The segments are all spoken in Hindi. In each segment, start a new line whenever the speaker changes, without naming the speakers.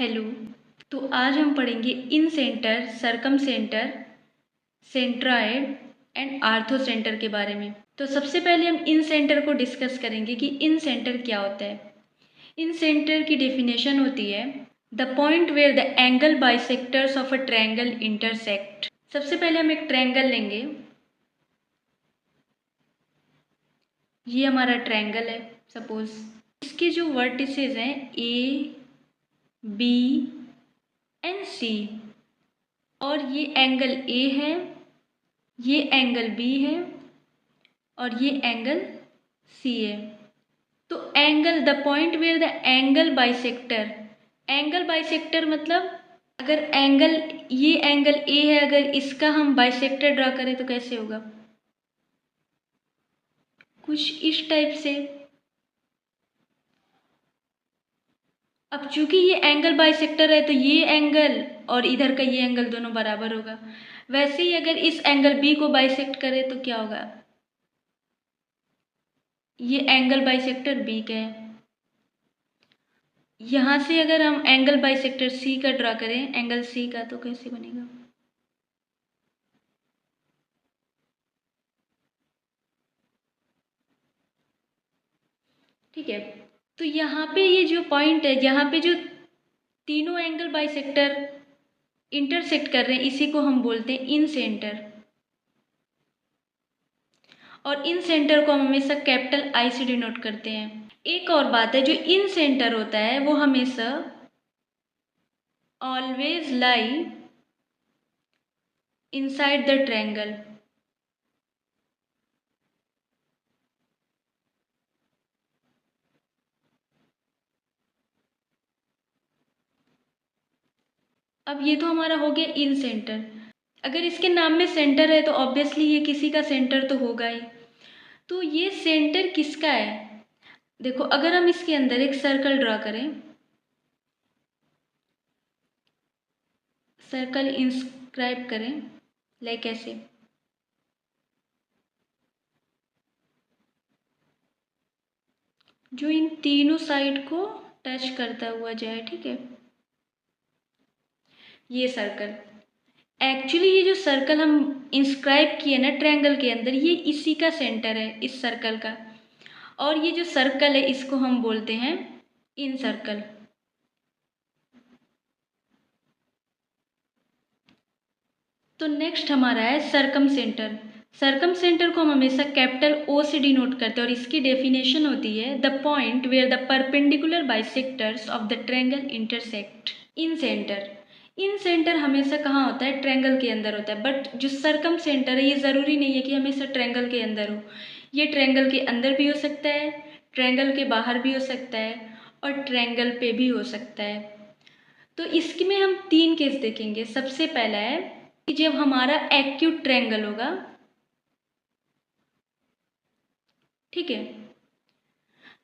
हेलो। तो आज हम पढ़ेंगे incentre, circumcentre, centroid and orthocentre के बारे में। तो सबसे पहले हम इन सेंटर को डिस्कस करेंगे कि इन सेंटर क्या होता है। इन सेंटर की डेफिनेशन होती है the point where the angle bisectors of a triangle intersect. सबसे पहले हम एक ट्रायंगल लेंगे। ये हमारा ट्रायंगल है सपोज। इसके जो वर्टिसेस हैं ए, बी एंड सी, और ये एंगल ए है, ये एंगल बी है और ये एंगल सी है। तो angle the point where the angle bisector मतलब अगर एंगल, ये एंगल ए है, अगर इसका हम बाइसेक्टर ड्रा करें तो कैसे होगा, कुछ इस टाइप से। अब चूंकि ये एंगल बाइसेक्टर है तो ये एंगल और इधर का ये एंगल दोनों बराबर होगा। वैसे ही अगर इस एंगल बी को बाइसेक्ट करें तो क्या होगा, ये एंगल बाइसेक्टर बी का है। यहाँ से अगर हम एंगल बाइसेक्टर सी का ड्रा करें, एंगल सी का, तो कैसे बनेगा, ठीक है। तो यहाँ पे ये जो पॉइंट है, यहाँ पे जो तीनों एंगल बाइसेक्टर इंटरसेक्ट कर रहे हैं, इसी को हम बोलते हैं इन सेंटर। और इन सेंटर को हम हमेशा कैपिटल आई से डिनोट करते हैं। एक और बात है, जो इन सेंटर होता है वो हमेशा always lie inside the triangle. अब ये तो हमारा हो गया इन सेंटर। अगर इसके नाम में सेंटर है तो ऑब्वियसली ये किसी का सेंटर तो होगा ही। तो ये सेंटर किसका है, देखो अगर हम इसके अंदर एक सर्कल ड्रा करें, सर्कल इंस्क्राइब करें, लाइक ऐसे, जो इन तीनों साइड को टच करता हुआ जाए, ठीक है। ये सर्कल, एक्चुअली ये जो सर्कल हम इंस्क्राइब किए ना ट्रायंगल के अंदर, ये इसी का सेंटर है, इस सर्कल का। और ये जो सर्कल है इसको हम बोलते हैं इन सर्कल। तो नेक्स्ट हमारा है सरकम सेंटर। सरकम सेंटर को हम हमेशा कैपिटल ओ से डिनोट करते हैं और इसकी डेफिनेशन होती है the point where the perpendicular bisectors of the triangle intersect. Incentre, incentre हमेशा कहाँ होता है, ट्रायंगल के अंदर होता है। बट जो सरकम सेंटर है ये ज़रूरी नहीं है कि हमेशा ट्रायंगल के अंदर हो, ये ट्रायंगल के अंदर भी हो सकता है, ट्रायंगल के बाहर भी हो सकता है और ट्रायंगल पे भी हो सकता है। तो इसमें हम तीन केस देखेंगे। सबसे पहला है कि जब हमारा एक्यूट ट्रायंगल होगा, ठीक है।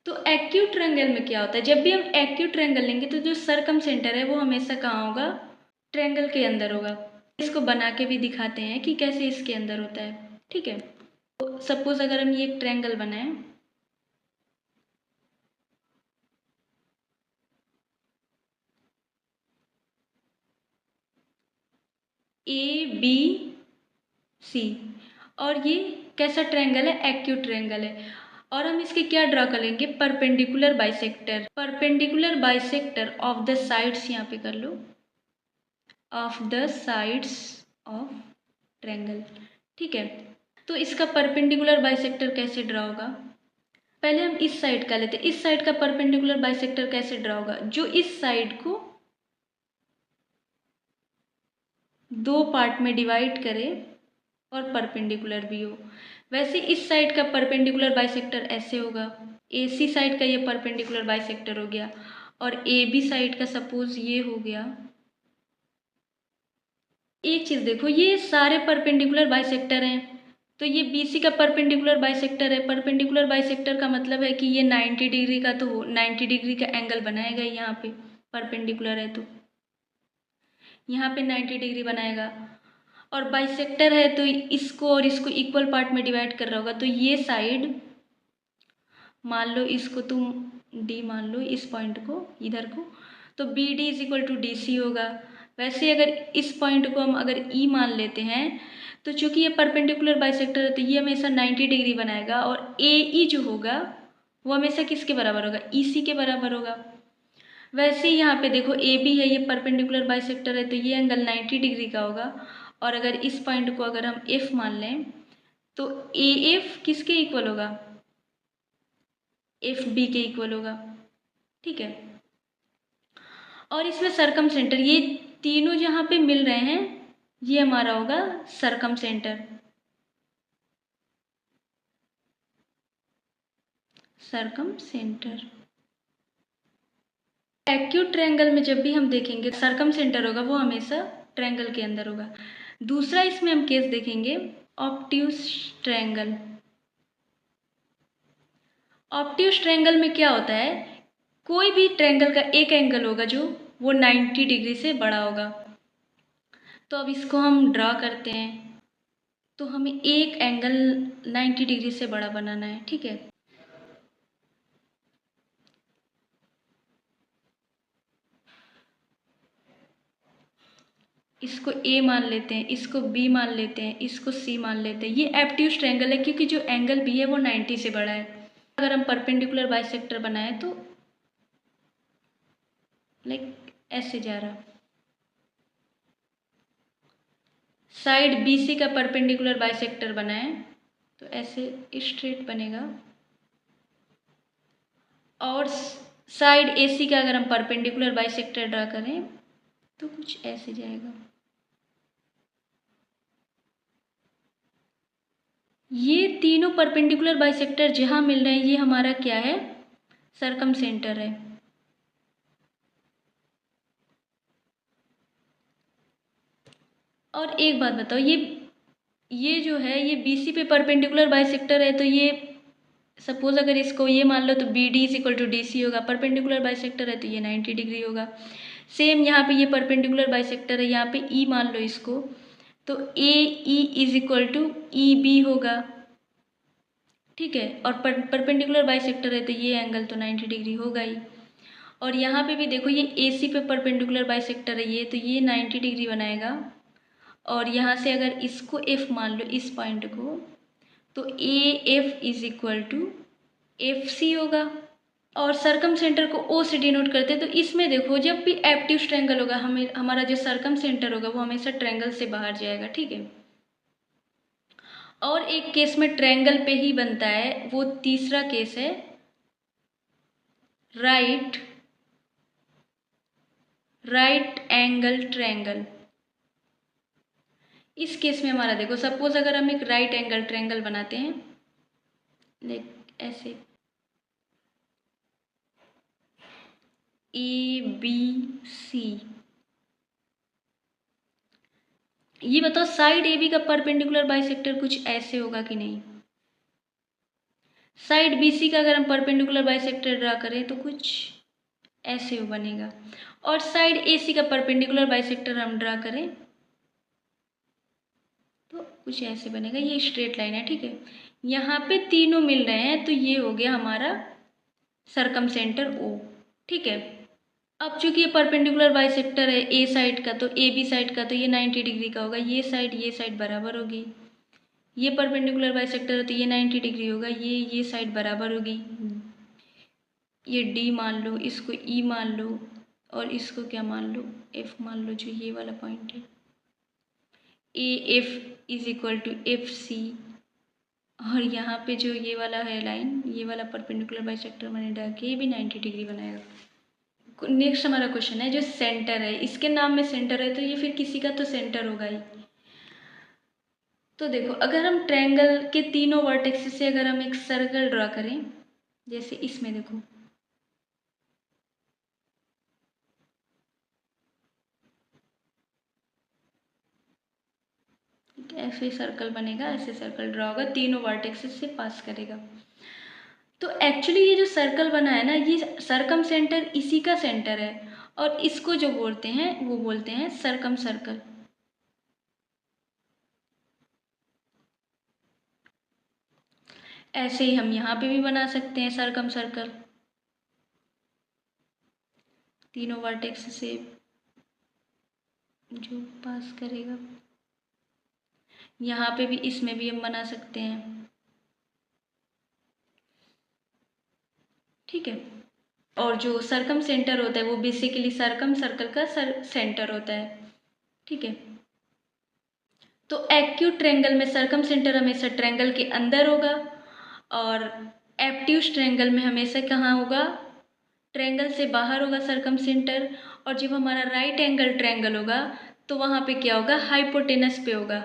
तो एक्यूट ट्रायंगल में क्या होता है, जब भी हम एक्यूट ट्रायंगल लेंगे तो जो सरकम सेंटर है वो हमेशा कहाँ होगा, ट्रायंगल के अंदर होगा। इसको बना के भी दिखाते हैं कि कैसे इसके अंदर होता है, ठीक है। तो सपोज अगर हम ये एक ट्रायंगल बनाएं, ए बी सी, और ये कैसा ट्रायंगल है, एक्यूट ट्रायंगल है। और हम इसके क्या ड्रा करेंगे, perpendicular bisector, perpendicular bisector of the sides, यहाँ पे कर लो, of the sides of triangle, ठीक है। तो इसका परपेंडिकुलर बाइसेक्टर कैसे ड्रा होगा, पहले हम इस साइड का लेते हैं। इस साइड का परपेंडिकुलर बाइसेक्टर कैसे ड्रा होगा, जो इस साइड को दो पार्ट में डिवाइड करे और परपेंडिकुलर भी हो। वैसे इस साइड का परपेंडिकुलर बाइसेक्टर ऐसे होगा, AC साइड का ये परपेंडिकुलर बाइसेक्टर हो गया और AB साइड का सपोज ये हो गया। एक चीज़ देखो, ये सारे परपेंडिकुलर बाइसेक्टर हैं, तो ये BC का परपेंडिकुलर बाइसेक्टर है। परपेंडिकुलर बाइसेक्टर का मतलब है कि ये 90 डिग्री का, तो 90 डिग्री का एंगल बनाएगा यहाँ पे, परपेंडिकुलर है तो यहाँ पे 90 डिग्री बनाएगा। और बाइसेक्टर है तो इसको और इसको इक्वल पार्ट में डिवाइड कर रहा होगा। तो ये साइड मान लो, इसको तुम D मान लो, इस पॉइंट को, इधर को, तो B D is equal to D C होगा। वैसे अगर इस पॉइंट को हम अगर ई मान लेते हैं तो चूंकि ये परपेंडिकुलर बाइसेक्टर है तो ये हमेशा 90 डिग्री बनाएगा, और ए ई जो होगा वो हमेशा किसके बराबर होगा, ई सी के बराबर होगा। वैसे ही यहाँ पे देखो ए बी है, ये परपेंडिकुलर बाइसेक्टर है तो ये एंगल 90 डिग्री का होगा। और अगर इस पॉइंट को अगर हम एफ मान लें तो ए एफ किसके इक्वल होगा, एफ बी के इक्वल होगा। ठीक है, और इसमें सरकम सेंटर, ये तीनों जहाँ पे मिल रहे हैं ये हमारा होगा सरकम सेंटर। सरकम सेंटर एक्यूट ट्रायंगल में जब भी हम देखेंगे सरकम सेंटर होगा वो हमेशा ट्रायंगल के अंदर होगा। दूसरा इसमें हम केस देखेंगे ऑब्ट्यूस ट्रायंगल। ऑब्ट्यूस ट्रायंगल में क्या होता है, कोई भी ट्रायंगल का एक एंगल होगा जो वो 90 डिग्री से बड़ा होगा। तो अब इसको हम ड्रा करते हैं, तो हमें एक एंगल 90 डिग्री से बड़ा बनाना है। ठीक है, इसको ए मान लेते हैं, इसको बी मान लेते हैं, इसको सी मान लेते हैं। ये ऑब्ट्यूस ट्रायंगल है क्योंकि जो एंगल बी है वो 90 से बड़ा है। अगर हम परपेंडिकुलर बाइसेक्टर बनाए तो लाइक ऐसे जा रहा, साइड बी सी का परपेंडिकुलर बाइसेक्टर बनाए तो ऐसे स्ट्रेट बनेगा, और साइड ए सी का अगर हम परपेंडिकुलर बाइसेक्टर ड्रा करें तो कुछ ऐसे जाएगा। ये तीनों परपेंडिकुलर बाइसेक्टर जहाँ मिल रहे हैं ये हमारा क्या है, सरकम सेंटर है। और एक बात बताओ, ये जो है ये BC पे परपेंडिकुलर बाइसेक्टर है, तो ये सपोज अगर इसको ये मान लो तो B D is equal to D C होगा। परपेंडिकुलर बाइसेक्टर है तो ये 90 डिग्री होगा। सेम यहाँ पे ये परपेंडिकुलर बाइसेक्टर है, यहाँ पे ई मान लो इसको, तो A E is equal to E B होगा। ठीक है, और परपेंडिकुलर बाइसेक्टर है तो ये एंगल तो 90 डिग्री होगा ही। और यहाँ पे भी देखो ये ए सी पे परपेंडिकुलर बाइसेक्टर है ये, तो ये 90 डिग्री बनाएगा। और यहाँ से अगर इसको एफ मान लो इस पॉइंट को, तो A F is equal to F C होगा। और सरकम सेंटर को ओ से डिनोट करते हैं, तो इसमें देखो जब भी ऑब्ट्यूस ट्रायंगल होगा हमें हमारा जो सरकम सेंटर होगा वो हमेशा ट्रायंगल से बाहर जाएगा। ठीक है, और एक केस में ट्रायंगल पे ही बनता है, वो तीसरा केस है राइट एंगल ट्रायंगल। इस केस में हमारा देखो सपोज अगर हम एक राइट एंगल ट्रायंगल बनाते हैं लाइक ऐसे ए बी सी, ये बताओ साइड ए बी का परपेंडिकुलर बाइसेक्टर कुछ ऐसे होगा कि नहीं। साइड बी सी का अगर हम परपेंडिकुलर बाइसेक्टर ड्रा करें तो कुछ ऐसे बनेगा, और साइड ए सी का परपेंडिकुलर बाइसेक्टर हम ड्रा करें तो कुछ ऐसे बनेगा। ये स्ट्रेट लाइन है। ठीक है, यहाँ पे तीनों मिल रहे हैं तो ये हो गया हमारा सरकम सेंटर ओ। ठीक है, अब चूंकि ये परपेंडिकुलर बाइसेक्टर है ए साइड का, तो ए बी साइड का तो ये 90 डिग्री का होगा, ये साइड बराबर होगी। ये परपेंडिकुलर बाइसेक्टर है तो ये 90 डिग्री होगा, ये साइड बराबर होगी। ये डी मान लो, इसको ई मान लो, और इसको क्या मान लो, एफ मान लो, जो ये वाला पॉइंट है। A F is equal to F C, और यहाँ पे जो ये वाला है लाइन, ये वाला परपेंडिकुलर बाइसेक्टर मैंने ड्रा किया, ये भी 90 डिग्री बनाएगा। नेक्स्ट हमारा क्वेश्चन है जो सेंटर है, इसके नाम में सेंटर है तो ये फिर किसी का तो सेंटर होगा ही। तो देखो अगर हम ट्रायंगल के तीनों वर्टेक्स से अगर हम एक सर्कल ड्रा करें, जैसे इसमें देखो ऐसे सर्कल बनेगा, ऐसे सर्कल ड्रा होगा, तीनों वर्टेक्स से पास करेगा। तो एक्चुअली ये जो सर्कल बना है ना, ये सरकम सेंटर इसी का सेंटर है, और इसको जो बोलते हैं वो बोलते हैं सरकम सर्कल। ऐसे ही हम यहाँ पे भी बना सकते हैं सरकम सर्कल। तीनों वर्टेक्स से जो पास करेगा। यहाँ पे भी, इसमें भी हम बना सकते हैं, ठीक है। और जो सरकम सेंटर होता है वो बेसिकली सरकम सर्कल का सेंटर होता है, ठीक है। तो एक्यूट ट्रायंगल में सरकम सेंटर हमेशा ट्रायंगल के अंदर होगा, और एब्ट्यूज ट्रायंगल में हमेशा कहाँ होगा, ट्रायंगल से बाहर होगा सरकम सेंटर। और जब हमारा राइट एंगल ट्रायंगल होगा तो वहाँ पे क्या होगा, हाइपोटेनस पे होगा।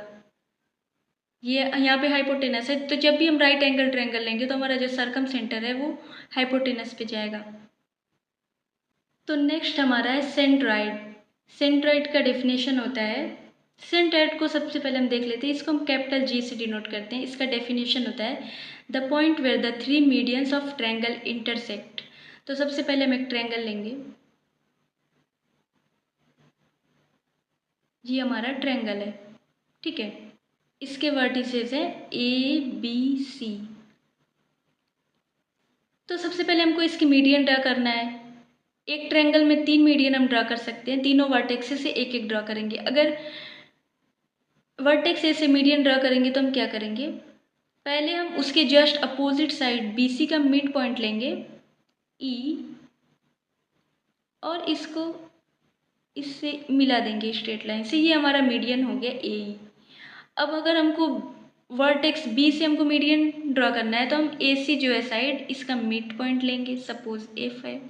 ये यहाँ पे हाइपोटेनस है, तो जब भी हम राइट एंगल ट्रायंगल लेंगे तो हमारा जो सरकम सेंटर है वो हाइपोटेनस पे जाएगा। तो नेक्स्ट हमारा है सेंट्रॉइड। सेंट्रॉइड का डेफिनेशन होता है, सेंट्रॉइड को सबसे पहले हम देख लेते हैं, इसको हम कैपिटल जी से डिनोट करते हैं। इसका डेफिनेशन होता है the point where the three medians of triangle intersect. तो सबसे पहले हम एक ट्रायंगल लेंगे, ये हमारा ट्रायंगल है, ठीक है। इसके वर्टिसेस है ए बी सी। तो सबसे पहले हमको इसकी मीडियन ड्रा करना है। एक ट्रायंगल में 3 मीडियन हम ड्रा कर सकते हैं, तीनों वर्टेक्स से एक एक ड्रा करेंगे। अगर वर्टेक्स ए से मीडियन ड्रा करेंगे तो हम क्या करेंगे, पहले हम उसके जस्ट अपोजिट साइड BC का मिड पॉइंट लेंगे E, और इसको इससे मिला देंगे स्ट्रेट लाइन से, ये हमारा मीडियन हो गया AE। अब अगर हमको वर्टेक्स B से हमको मीडियन ड्रा करना है तो हम AC जो है साइड, इसका मिड पॉइंट लेंगे, सपोज F है,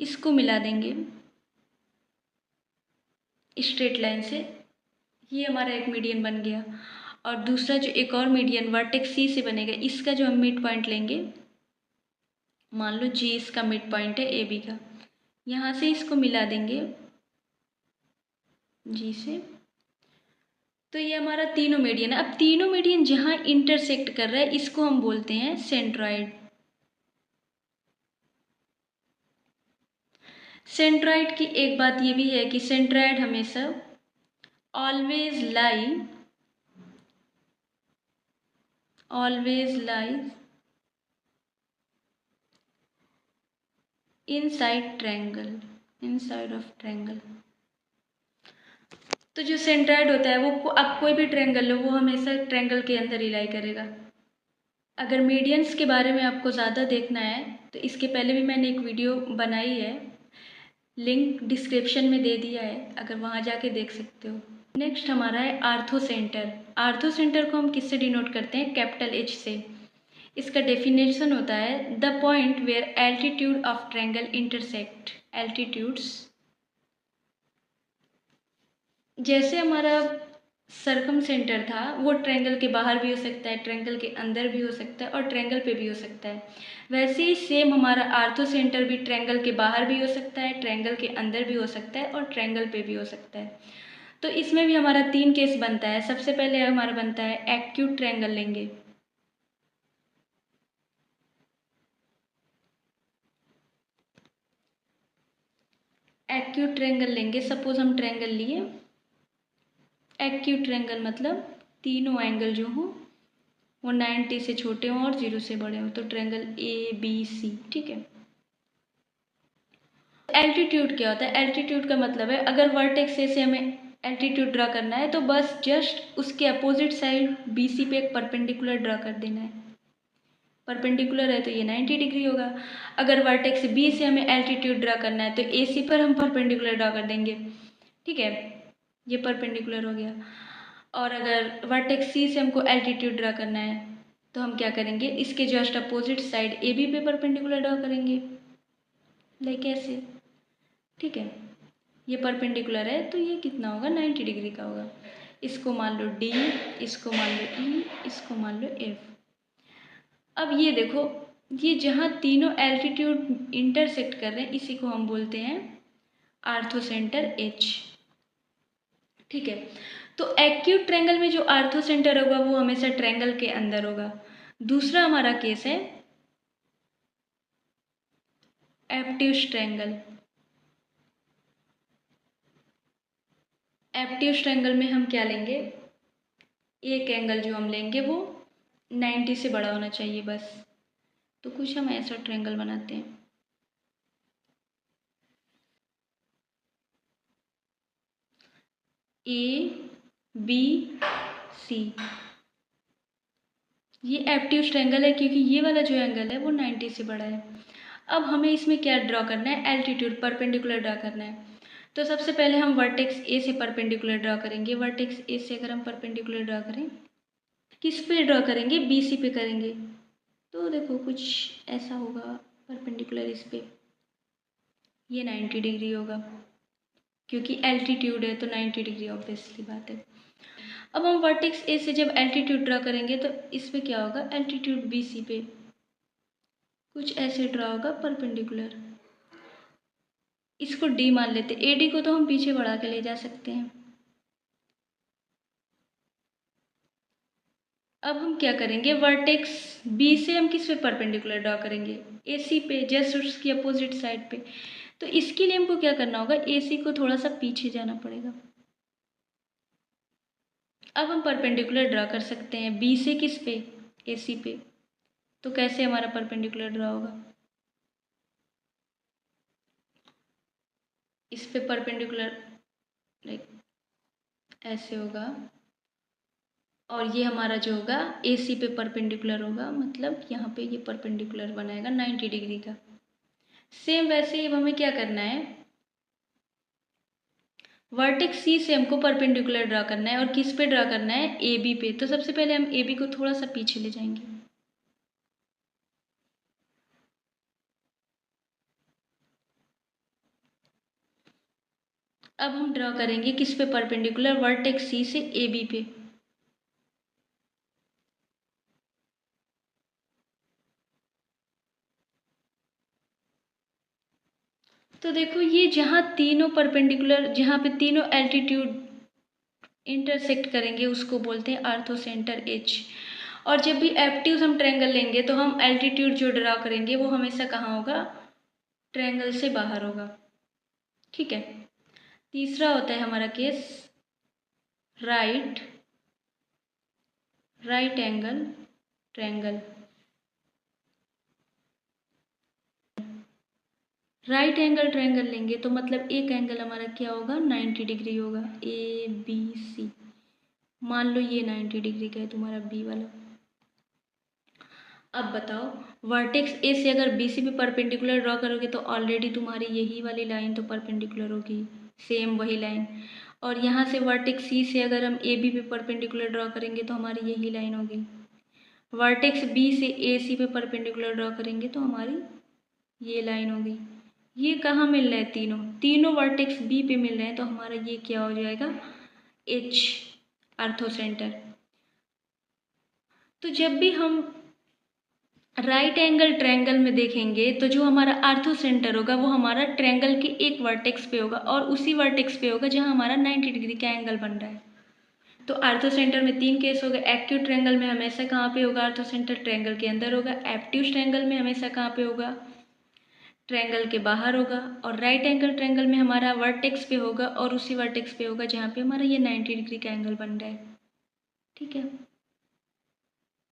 इसको मिला देंगे स्ट्रेट लाइन से, ये हमारा एक मीडियन बन गया। और दूसरा जो एक और मीडियन वर्टेक्स C से बनेगा, इसका जो हम मिड पॉइंट लेंगे, मान लो G इसका मिड पॉइंट है AB का, यहाँ से इसको मिला देंगे G से। तो ये हमारा तीनों मीडियन है। अब तीनों मीडियन जहाँ इंटरसेक्ट कर रहा है इसको हम बोलते हैं सेंट्रॉइड। सेंट्रॉइड की एक बात ये भी है कि सेंट्रॉइड हमेशा always lie inside triangle, inside of triangle. तो जो सेंट्रॉइड होता है वो, आप कोई भी ट्रायंगल लो, वो हमेशा ट्रायंगल के अंदर ही लाई करेगा। अगर मीडियंस के बारे में आपको ज़्यादा देखना है तो इसके पहले भी मैंने एक वीडियो बनाई है, लिंक डिस्क्रिप्शन में दे दिया है, अगर वहाँ जाके देख सकते हो। नेक्स्ट हमारा है आर्थो सेंटर। आर्थो सेंटर को हम किससे डिनोट करते हैं, कैपिटल H से। इसका डेफिनेशन होता है the point where altitude of triangle intersect. Altitudes, जैसे हमारा सरकम सेंटर था वो ट्रायंगल के बाहर भी हो सकता है, ट्रायंगल के अंदर भी हो सकता है, और ट्रायंगल पे भी हो सकता है। वैसे ही सेम हमारा आर्थो सेंटर भी ट्रायंगल के बाहर भी हो सकता है, ट्रायंगल के अंदर भी हो सकता है, और ट्रायंगल पे भी हो सकता है। तो इसमें भी हमारा 3 केस बनता है। सबसे पहले हमारा बनता है एक्यूट ट्रायंगल लेंगे, एक्यूट ट्रायंगल लेंगे। सपोज हम ट्रायंगल लिए, एक्यूट ट्रायंगल मतलब तीनों एंगल जो हों वो 90 से छोटे हों और 0 से बड़े हों, तो ट्रायंगल ABC, ठीक है। एल्टीट्यूड क्या होता है, एल्टीट्यूड का मतलब है अगर वर्टेक्स से हमें एल्टीट्यूड ड्रा करना है तो बस जस्ट उसके अपोजिट साइड BC पे एक परपेंडिकुलर ड्रा कर देना है। परपेंडिकुलर है तो ये 90 डिग्री होगा। अगर वर्टेक्स B से हमें एल्टीट्यूड ड्रा करना है तो AC पर हम परपेंडिकुलर ड्रा कर देंगे, ठीक है, ये परपेंडिकुलर हो गया। और अगर वर्टेक्स C से हमको एल्टीट्यूड ड्रा करना है तो हम क्या करेंगे, इसके जस्ट अपोजिट साइड AB पे परपेंडिकुलर ड्रा करेंगे, लाइक ऐसे, ठीक है। ये परपेंडिकुलर है तो ये कितना होगा, 90 डिग्री का होगा। इसको मान लो D, इसको मान लो E, इसको मान लो F। अब ये देखो, ये जहाँ तीनों एल्टीट्यूड इंटरसेक्ट कर रहे हैं इसी को हम बोलते हैं आर्थो सेंटर H, ठीक है। तो एक्यूट ट्रायंगल में जो आर्थो सेंटर होगा वो हमेशा ट्रायंगल के अंदर होगा। दूसरा हमारा केस है एब्ट्यूज ट्रायंगल। एब्ट्यूज ट्रायंगल में हम क्या लेंगे, एक एंगल जो हम लेंगे वो 90 से बड़ा होना चाहिए बस। तो कुछ हम ऐसा ट्रायंगल बनाते हैं, ABC। ये एब्ट्यूज ट्रायंगल है क्योंकि ये वाला जो एंगल है वो 90 से बड़ा है। अब हमें इसमें क्या ड्रॉ करना है, एल्टीट्यूड परपेंडिकुलर ड्रॉ करना है। तो सबसे पहले हम वर्टेक्स ए से परपेंडिकुलर ड्रॉ करेंगे। वर्टेक्स ए से अगर हम परपेंडिकुलर ड्रॉ करें, किस पे ड्रॉ करेंगे, BC पे करेंगे। तो देखो कुछ ऐसा होगा परपेंडिकुलर इस पे, ये 90 डिग्री होगा क्योंकि एल्टीट्यूड है तो 90 डिग्री ऑब्वियसली बात है। अब हम वर्टेक्स ए से जब एल्टीट्यूड ड्रॉ करेंगे तो इस पे क्या होगा, एल्टीट्यूड BC पे कुछ ऐसे ड्रॉ होगा परपेंडिकुलर। इसको D मान लेते, AD को तो हम पीछे बढ़ा के ले जा सकते हैं। अब हम क्या करेंगे, वर्टेक्स B से हम किस पे परपेंडिकुलर ड्रॉ करेंगे, AC पे, जस्ट उसकी अपोजिट साइड पे। तो इसके लिए हमको क्या करना होगा, AC को थोड़ा सा पीछे जाना पड़ेगा। अब हम परपेंडिकुलर ड्रॉ कर सकते हैं B से किस पे, AC पे। तो कैसे हमारा परपेंडिकुलर ड्रॉ होगा, इस पे परपेंडिकुलर लाइक ऐसे होगा, और ये हमारा जो होगा AC पे परपेंडिकुलर होगा, मतलब यहाँ पे ये परपेंडिकुलर बनाएगा 90 डिग्री का। सेम वैसे ही अब हमें क्या करना है, वर्टेक्स C से हमको परपेंडिकुलर ड्रा करना है और किस पे ड्रा करना है, AB पे। तो सबसे पहले हम AB को थोड़ा सा पीछे ले जाएंगे। अब हम ड्रा करेंगे किस पे परपेंडिकुलर, वर्टेक्स C से AB पे। तो देखो ये जहाँ तीनों परपेंडिकुलर, जहाँ पे तीनों एल्टीट्यूड इंटरसेक्ट करेंगे उसको बोलते हैं आर्थो सेंटर H। और जब भी एब्ट्यूज हम ट्रायंगल लेंगे तो हम एल्टीट्यूड जो ड्रा करेंगे वो हमेशा कहाँ होगा, ट्रायंगल से बाहर होगा। ठीक है। तीसरा होता है हमारा case right angle triangle. Right angle triangle लेंगे तो मतलब एक एंगल हमारा क्या होगा, 90 डिग्री होगा, ABC। मान लो ये 90 डिग्री का है तुम्हारा B वाला। अब बताओ, वर्टेक्स A से अगर BC पे परपेंडिकुलर ड्रॉ करोगे तो ऑलरेडी तुम्हारी यही वाली लाइन तो परपेंडिकुलर होगी, सेम वही लाइन। और यहाँ से वर्टेक्स C से अगर हम AB पे परपेंडिकुलर ड्रॉ करेंगे तो हमारी यही लाइन होगी। वर्टेक्स B से AC पे परपेंडिकुलर ड्रॉ करेंगे तो हमारी ये लाइन होगी। ये कहाँ मिल रहा है, तीनों तीनों वर्टेक्स B पे मिल रहे हैं, तो हमारा ये क्या हो जाएगा, H आर्थो सेंटर। तो जब भी हम राइट एंगल ट्रायंगल में देखेंगे तो जो हमारा आर्थो सेंटर होगा वो हमारा ट्रायंगल के एक वर्टेक्स पे होगा और उसी वर्टेक्स पे होगा जहाँ हमारा 90 डिग्री का एंगल बन रहा है। तो आर्थो सेंटर में तीन केस हो गए, एक्यूट ट्रायंगल में हमेशा कहाँ पे होगा, आर्थो सेंटर ट्रायंगल के अंदर होगा। एब्ट्यूज ट्रायंगल में हमेशा कहाँ पे होगा, ट्रायंगल के बाहर होगा। और राइट एंगल ट्रायंगल में हमारा वर्टेक्स पे होगा और उसी वर्टेक्स पे होगा जहाँ पे हमारा ये 90 डिग्री का एंगल बन रहा है। ठीक है।